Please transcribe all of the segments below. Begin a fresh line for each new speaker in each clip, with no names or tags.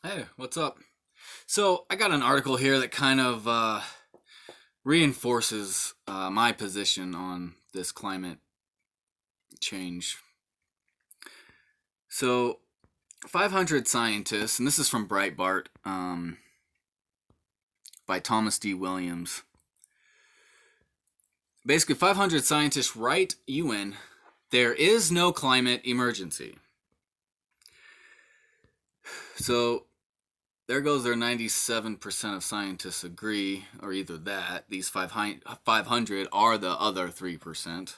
Hey, what's up? So, I got an article here that kind of reinforces my position on this climate change. So, 500 scientists, and this is from Breitbart by Thomas D. Williams. Basically, 500 scientists write UN, there is no climate emergency. So, there goes their 97% of scientists agree, or either that, these 500 are the other 3%.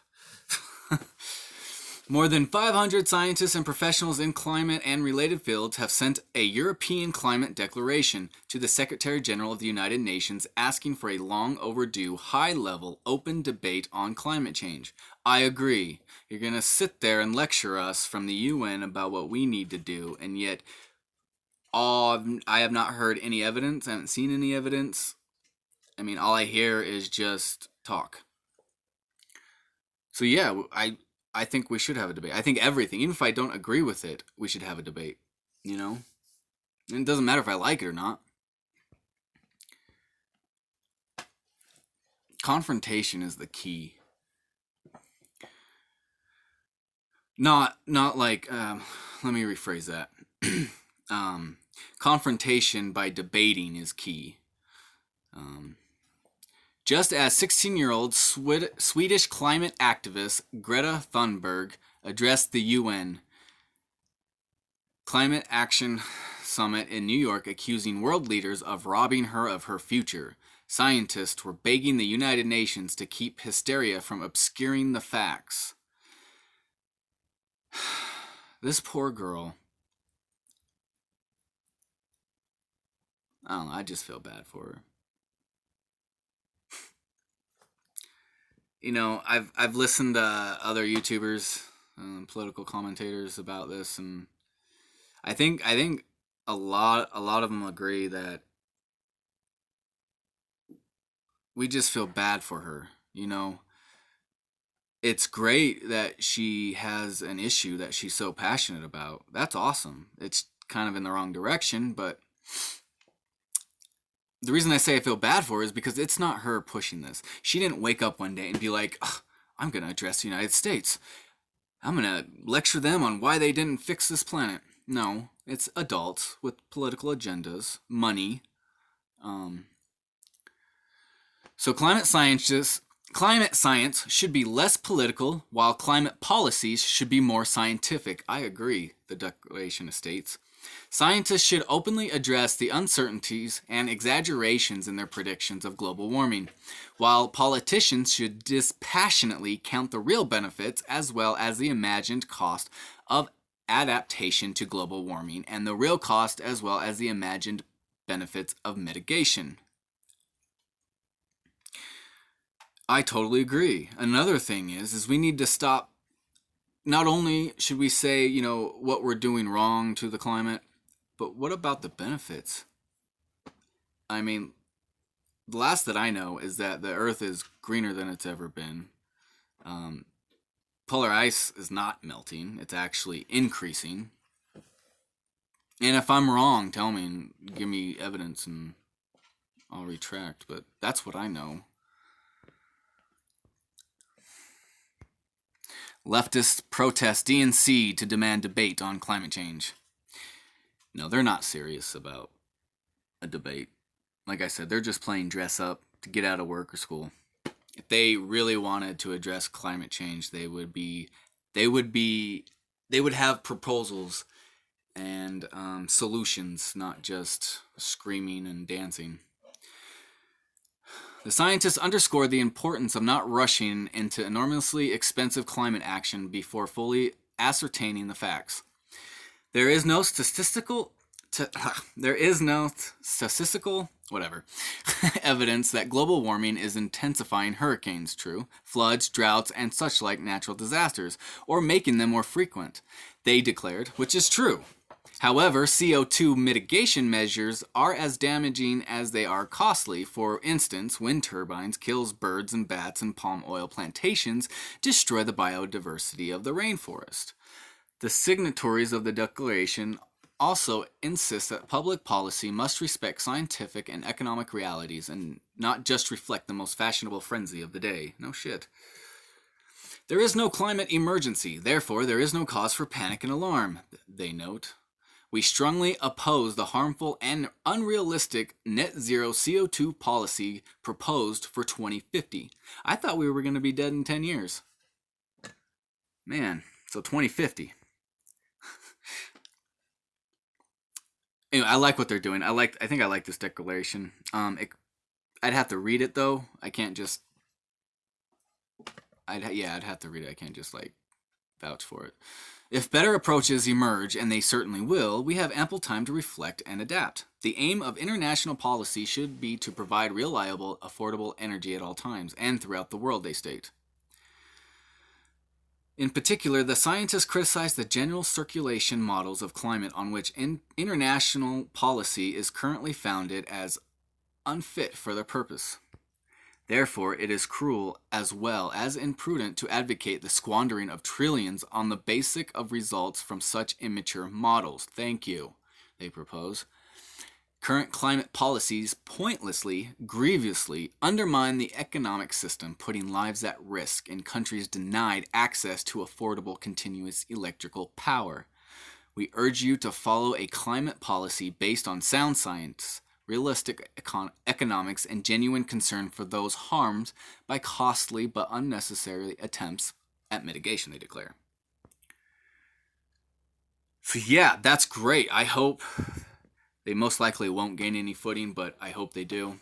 More than 500 scientists and professionals in climate and related fields have sent a European climate declaration to the Secretary General of the United Nations asking for a long overdue, high level, open debate on climate change. I agree. You're going to sit there and lecture us from the UN about what we need to do, and yet I have not heard any evidence. I haven't seen any evidence. I mean, all I hear is just talk. So yeah, I think we should have a debate. I think everything, even if I don't agree with it, we should have a debate. You know, and it doesn't matter if I like it or not. Confrontation is the key. Not like let me rephrase that. Confrontation by debating is key. Just as 16-year-old Swedish climate activist Greta Thunberg addressed the UN Climate Action Summit in New York accusing world leaders of robbing her of her future, scientists were begging the United Nations to keep hysteria from obscuring the facts. This poor girl. I don't know, I just feel bad for her. You know, I've listened to other YouTubers, political commentators about this, and I think a lot of them agree that we just feel bad for her. You know, it's great that she has an issue that she's so passionate about. That's awesome. It's kind of in the wrong direction, but the reason I say I feel bad for her is because it's not her pushing this. She didn't wake up one day and be like, I'm going to address the United States. I'm going to lecture them on why they didn't fix this planet. No, it's adults with political agendas, money. So climate science should be less political, while climate policies should be more scientific. I agree, the declaration states. Scientists should openly address the uncertainties and exaggerations in their predictions of global warming, while politicians should dispassionately count the real benefits as well as the imagined cost of adaptation to global warming and the real cost as well as the imagined benefits of mitigation. I totally agree. Another thing is we need to stop. Not only should we say, what we're doing wrong to the climate, but what about the benefits? I mean, the last that I know is that the Earth is greener than it's ever been. Polar ice is not melting, it's actually increasing. And if I'm wrong, tell me and give me evidence and I'll retract, but that's what I know. Leftists protest DNC to demand debate on climate change. No, they're not serious about a debate. Like I said, they're just playing dress up to get out of work or school. If they really wanted to address climate change, they would have proposals and solutions, not just screaming and dancing. The scientists underscore the importance of not rushing into enormously expensive climate action before fully ascertaining the facts. There is no statistical evidence that global warming is intensifying hurricanes, floods, droughts, and such like natural disasters, or making them more frequent, they declared, which is true. However, CO2 mitigation measures are as damaging as they are costly. For instance, wind turbines kills birds and bats, and palm oil plantations destroy the biodiversity of the rainforest. The signatories of the declaration also insists that public policy must respect scientific and economic realities and not just reflect the most fashionable frenzy of the day. No shit. There is no climate emergency, therefore there is no cause for panic and alarm, they note. We strongly oppose the harmful and unrealistic net zero CO2 policy proposed for 2050. I thought we were going to be dead in 10 years. Man, so 2050. Anyway, I like what they're doing. I think I like this declaration. I'd have to read it though. I can't just. I'd have to read it. I can't just like vouch for it. If better approaches emerge, and they certainly will, we have ample time to reflect and adapt. The aim of international policy should be to provide reliable, affordable energy at all times and throughout the world, they state. In particular, the scientists criticize the general circulation models of climate on which international policy is currently founded as unfit for their purpose. Therefore, it is cruel as well as imprudent to advocate the squandering of trillions on the basic of results from such immature models. Thank you, they propose. Current climate policies pointlessly, grievously undermine the economic system, putting lives at risk in countries denied access to affordable continuous electrical power. We urge you to follow a climate policy based on sound science, realistic economics, and genuine concern for those harmed by costly but unnecessary attempts at mitigation, they declare. So yeah, that's great. I hope they most likely won't gain any footing, but I hope they do.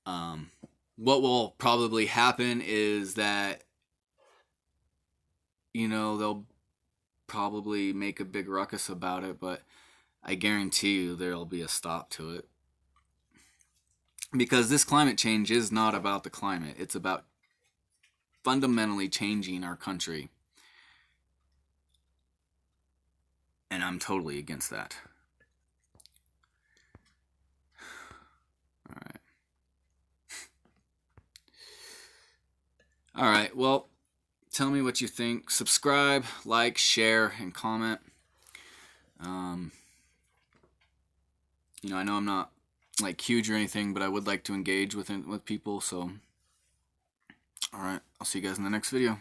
What will probably happen is that, they'll probably make a big ruckus about it, but I guarantee you there'll be a stop to it. Because this climate change is not about the climate. It's about fundamentally changing our country. And I'm totally against that. All right, well, tell me what you think. Subscribe, like, share, and comment. I know I'm not like huge or anything, but I would like to engage with people. So, all right, I'll see you guys in the next video.